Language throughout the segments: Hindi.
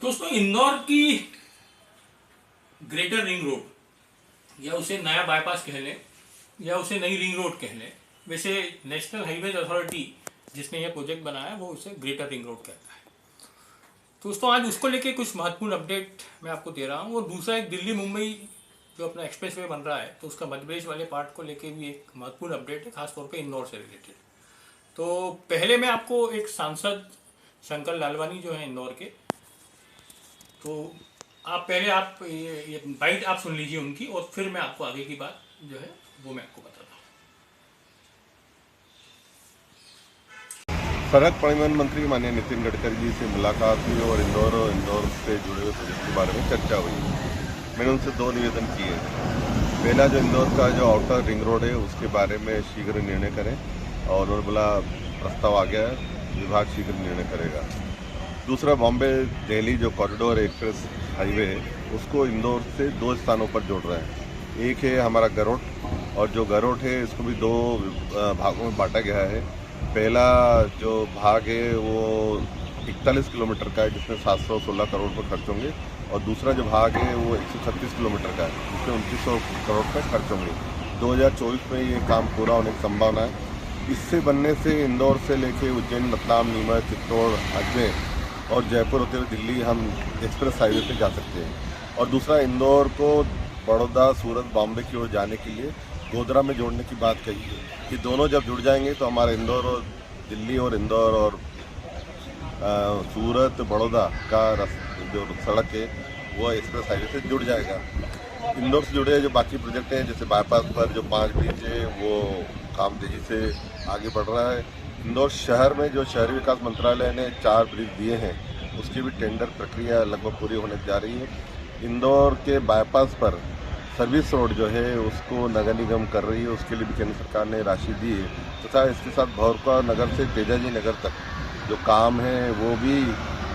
दोस्तों, इंदौर की ग्रेटर रिंग रोड या उसे नया बाईपास कह लें या उसे नई रिंग रोड कह लें, वैसे नेशनल हाईवेज अथॉरिटी जिसने यह प्रोजेक्ट बनाया वो उसे ग्रेटर रिंग रोड कहता है। तो दोस्तों, आज उसको लेके कुछ महत्वपूर्ण अपडेट मैं आपको दे रहा हूँ। और दूसरा, एक दिल्ली मुंबई जो अपना एक्सप्रेस वे बन रहा है तो उसका मध्य प्रदेश वाले पार्ट को लेके भी एक महत्वपूर्ण अपडेट है, खासतौर पर इंदौर से रिलेटेड। तो पहले मैं आपको एक सांसद शंकर लालवानी जो है इंदौर के, तो आप ये बाइट आप सुन लीजिए उनकी, और फिर मैं आपको आगे की बात जो है वो मैं आपको बताता हूँ। सड़क परिवहन मंत्री माननीय नितिन गडकरी जी से मुलाकात हुई और इंदौर से जुड़े हुए प्रोजेक्ट के बारे में चर्चा हुई। मैंने उनसे दो निवेदन किए। पहला, जो इंदौर का जो आउटर रिंग रोड है उसके बारे में शीघ्र निर्णय करें, और उन्होंने बोला प्रस्ताव आ गया है, विभाग शीघ्र निर्णय करेगा। दूसरा, बॉम्बे दिल्ली जो कॉरिडोर एक्सप्रेस हाईवे है उसको इंदौर से दो स्थानों पर जोड़ रहे हैं। एक है हमारा गरोट, और जो गरोट है इसको भी दो भागों में बांटा गया है। पहला जो भाग है वो 41 किलोमीटर का है जिसमें 716 करोड़ रुपये खर्च होंगे, और दूसरा जो भाग है वो 136 किलोमीटर का है जिसमें 2900 करोड़ रुपये खर्च होंगे। 2024 में ये काम पूरा होने की संभावना है। इससे बनने से इंदौर से लेके उज्जैन, रतलाम, नीमच, चित्तौड़, अजमेर और जयपुर होते हुए दिल्ली हम एक्सप्रेस हाईवे पे जा सकते हैं। और दूसरा, इंदौर को बड़ौदा, सूरत, बॉम्बे की ओर जाने के लिए गोधरा में जोड़ने की बात कही है कि दोनों जब जुड़ जाएंगे तो हमारा इंदौर और दिल्ली और इंदौर और सूरत, बड़ौदा का जो सड़क है वो एक्सप्रेस हाईवे से जुड़ जाएगा। इंदौर से जुड़े जो बाकी प्रोजेक्ट हैं, जैसे बाईपास पर जो 5 ब्रिज है वो काम तेज़ी से आगे बढ़ रहा है। इंदौर शहर में जो शहरी विकास मंत्रालय ने 4 ब्रिज दिए हैं उसकी भी टेंडर प्रक्रिया लगभग पूरी होने जा रही है। इंदौर के बाईपास पर सर्विस रोड जो है उसको नगर निगम कर रही है, उसके लिए भी केंद्र सरकार ने राशि दी है। तथा इसके साथ भौरका नगर से तेजाजी नगर तक जो काम है वो भी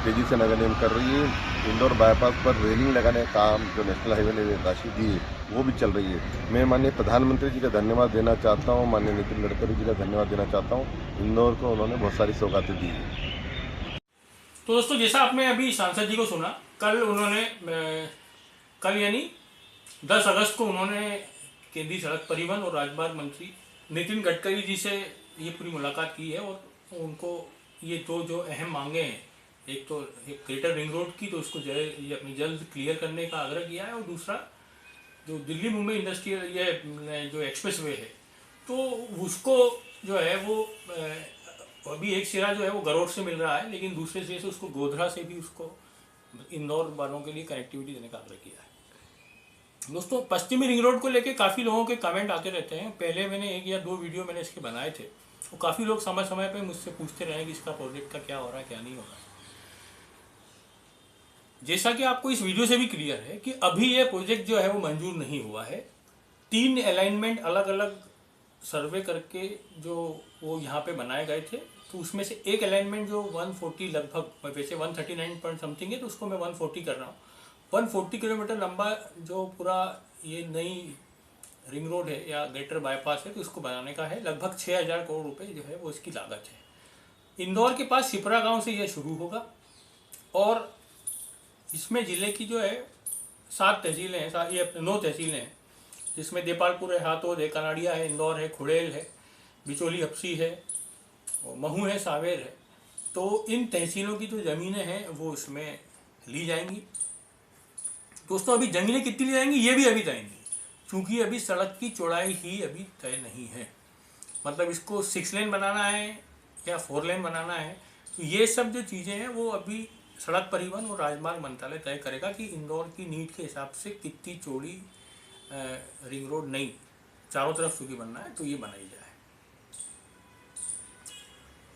तेज़ी से नगर निगम कर रही है। इंदौर बाईपास पर रेलिंग लगाने का काम जो नेशनल हाईवे ने राशि दी है वो भी चल रही है। मैं माननीय प्रधानमंत्री जी का धन्यवाद देना चाहता हूँ, माननीय नितिन गडकरी जी का धन्यवाद देना चाहता हूँ। इंदौर को उन्होंने बहुत सारी सौगातें दी है। तो दोस्तों, जैसा आपने अभी सांसद जी को सुना, कल यानी 10 अगस्त को उन्होंने केंद्रीय सड़क परिवहन और राजमार्ग मंत्री नितिन गडकरी जी से ये पूरी मुलाकात की है। और उनको ये दो जो अहम मांगे हैं, एक तो ग्रेटर रिंग रोड की, तो उसको अपनी जल्द क्लियर करने का आग्रह किया है। और दूसरा, जो दिल्ली मुंबई इंडस्ट्रियल ये जो एक्सप्रेस वे है तो उसको जो है वो अभी एक सिरा जो है वो गरोट से मिल रहा है, लेकिन दूसरे सिरे से उसको गोधरा से भी उसको इंदौर वालों के लिए कनेक्टिविटी देने का आग्रह किया है। दोस्तों, पश्चिमी रिंग रोड को लेके काफ़ी लोगों के कमेंट आते रहते हैं। पहले मैंने 1 या 2 वीडियो मैंने इसके बनाए थे, तो काफ़ी लोग समय समय पे मुझसे पूछते रहे कि इसका प्रोजेक्ट का क्या हो रहा है, क्या नहीं हो रहा है। जैसा कि आपको इस वीडियो से भी क्लियर है कि अभी ये प्रोजेक्ट जो है वो मंजूर नहीं हुआ है। 3 अलाइनमेंट अलग अलग सर्वे करके जो वो यहाँ पे बनाए गए थे, तो उसमें से एक अलाइनमेंट जो 140 लगभग, वैसे 139 पॉइंट समथिंग है, तो उसको मैं 140 कर रहा हूँ। 140 किलोमीटर लंबा जो पूरा ये नई रिंग रोड है या ग्रेटर बाईपास है, तो इसको बनाने का है। लगभग 6000 करोड़ रुपए जो है वो इसकी लागत है। इंदौर के पास सिपरा गांव से यह शुरू होगा, और इसमें ज़िले की जो है 7 तहसीलें हैं, ये 9 तहसीलें हैं, जिसमें देपालपुर है, हाथोद है, कनाड़िया है, इंदौर है, खुड़ेल है, बिचौली हप्सी है, और महू है, सावेर है। तो इन तहसीलों की जो ज़मीनें हैं वो इसमें ली जाएंगी। दोस्तों, अभी ज़मीनें कितनी ली जाएंगी ये भी अभी तय नहीं, क्योंकि अभी सड़क की चौड़ाई ही अभी तय नहीं है। मतलब इसको 6 लेन बनाना है या 4 लेन बनाना है, तो ये सब जो चीज़ें हैं वो अभी सड़क परिवहन और राजमार्ग मंत्रालय तय करेगा कि इंदौर की नीड के हिसाब से कितनी चौड़ी रिंग रोड नई चारों तरफ चूँकि बनना है तो ये बनाई जाए।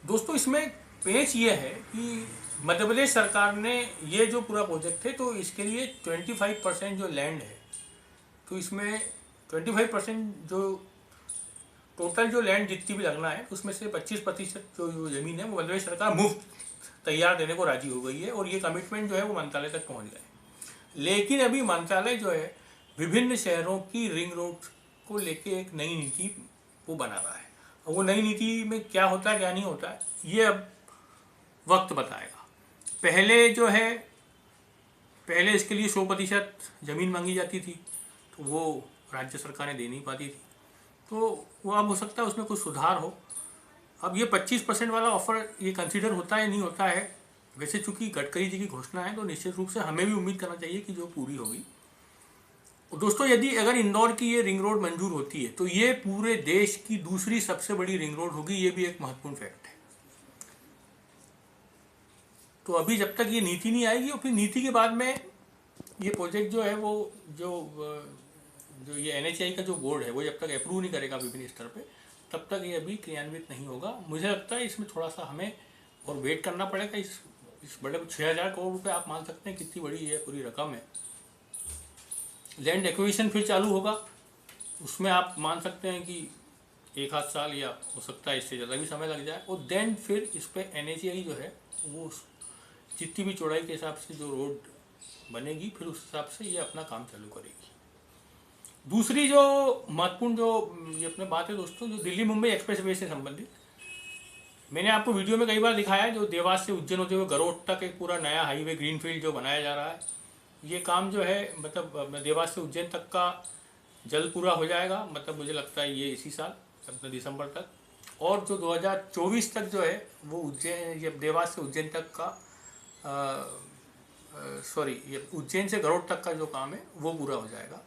दोस्तों, इसमें पेच ये है कि मध्य प्रदेश सरकार ने ये जो पूरा प्रोजेक्ट है तो इसके लिए 25% जो लैंड है, तो इसमें 25% जो टोटल जो लैंड जितनी भी लगना है उसमें से 25% जो ज़मीन है वो मध्य प्रदेश सरकार मुफ्त तैयार देने को राजी हो गई है। और ये कमिटमेंट जो है वो मंत्रालय तक पहुंच गए। लेकिन अभी मंत्रालय जो है विभिन्न शहरों की रिंग रोड को लेके एक नई नीति वो बना रहा है, और वो नई नीति में क्या होता है क्या नहीं होता है ये अब वक्त बताएगा। पहले जो है पहले इसके लिए 100% ज़मीन मांगी जाती थी, तो वो राज्य सरकारें दे नहीं पाती थी, तो वो अब हो सकता है उसमें कुछ सुधार हो। अब ये 25% वाला ऑफर ये कंसीडर होता है नहीं होता है, वैसे चूंकि गडकरी जी की घोषणा है तो निश्चित रूप से हमें भी उम्मीद करना चाहिए कि जो पूरी होगी। दोस्तों, यदि अगर इंदौर की ये रिंग रोड मंजूर होती है तो ये पूरे देश की दूसरी सबसे बड़ी रिंग रोड होगी, ये भी एक महत्वपूर्ण फैक्ट है। तो अभी जब तक ये नीति नहीं आएगी और फिर नीति के बाद में ये प्रोजेक्ट जो है वो जो ये NHAI का जो बोर्ड है वो जब तक अप्रूव नहीं करेगा विभिन्न स्तर पे, तब तक ये अभी क्रियान्वित नहीं होगा। मुझे लगता है इसमें थोड़ा सा हमें और वेट करना पड़ेगा। इस बड़े 6,000 करोड़ रुपए आप मान सकते हैं कितनी बड़ी ये पूरी रकम है। लैंड एक्विजिशन फिर चालू होगा, उसमें आप मान सकते हैं कि 1 आध साल या हो सकता है इससे ज़्यादा भी समय लग जाए, और देन फिर इस पर NHAI जो है वो जितनी भी चौड़ाई के हिसाब से जो रोड बनेगी फिर उस हिसाब से ये अपना काम चालू करेगी। दूसरी जो महत्वपूर्ण जो ये अपने बात है दोस्तों, जो दिल्ली मुंबई एक्सप्रेसवे से संबंधित, मैंने आपको वीडियो में कई बार दिखाया है, जो देवास से उज्जैन होते हुए गरोड तक एक पूरा नया हाईवे ग्रीनफील्ड जो बनाया जा रहा है, ये काम जो है मतलब देवास से उज्जैन तक का जल्द पूरा हो जाएगा। मतलब मुझे लगता है ये इसी साल अपने दिसंबर तक, और जो 2024 तक जो है वो उज्जैन, ये देवास से उज्जैन तक का ये उज्जैन से गरुड़ तक का जो काम है वो पूरा हो जाएगा।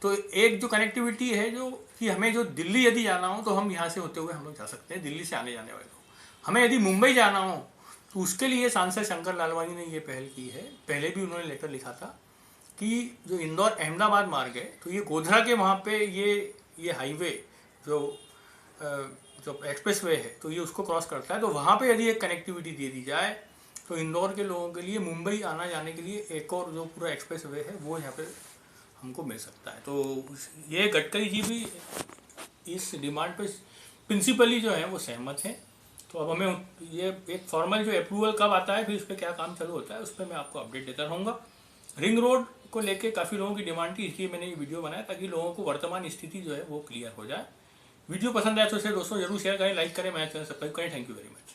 तो एक जो कनेक्टिविटी है जो कि हमें जो दिल्ली यदि जाना हो तो हम यहाँ से होते हुए हम लोग जा सकते हैं, दिल्ली से आने जाने वाले लोग। हमें यदि मुंबई जाना हो तो उसके लिए सांसद शंकर लालवानी ने ये पहल की है। पहले भी उन्होंने लेटर लिखा था कि जो इंदौर अहमदाबाद मार्ग है, तो ये गोधरा के वहाँ पे ये हाईवे जो एक्सप्रेसवे है तो ये उसको क्रॉस करता है। तो वहाँ पे यदि एक कनेक्टिविटी दे दी जाए तो इंदौर के लोगों के लिए मुंबई आना जाने के लिए एक और जो पूरा एक्सप्रेसवे है वो यहाँ पे हमको मिल सकता है। तो ये गडकरी जी भी इस डिमांड पे प्रिंसिपली जो है वो सहमत हैं। तो अब हमें ये एक फॉर्मल जो अप्रूवल कब आता है फिर इस पर क्या काम चालू होता है उस पर मैं आपको अपडेट देता रहूँगा। रिंग रोड को लेके काफ़ी लोगों की डिमांड थी, इसलिए मैंने ये वीडियो बनाया ताकि लोगों को वर्तमान स्थिति जो है वो क्लियर हो जाए। वीडियो पसंद आए तो इसे दोस्तों जरूर शेयर करें, लाइक करें, मेरे चैनल सब्सक्राइब करें। Thank you very much.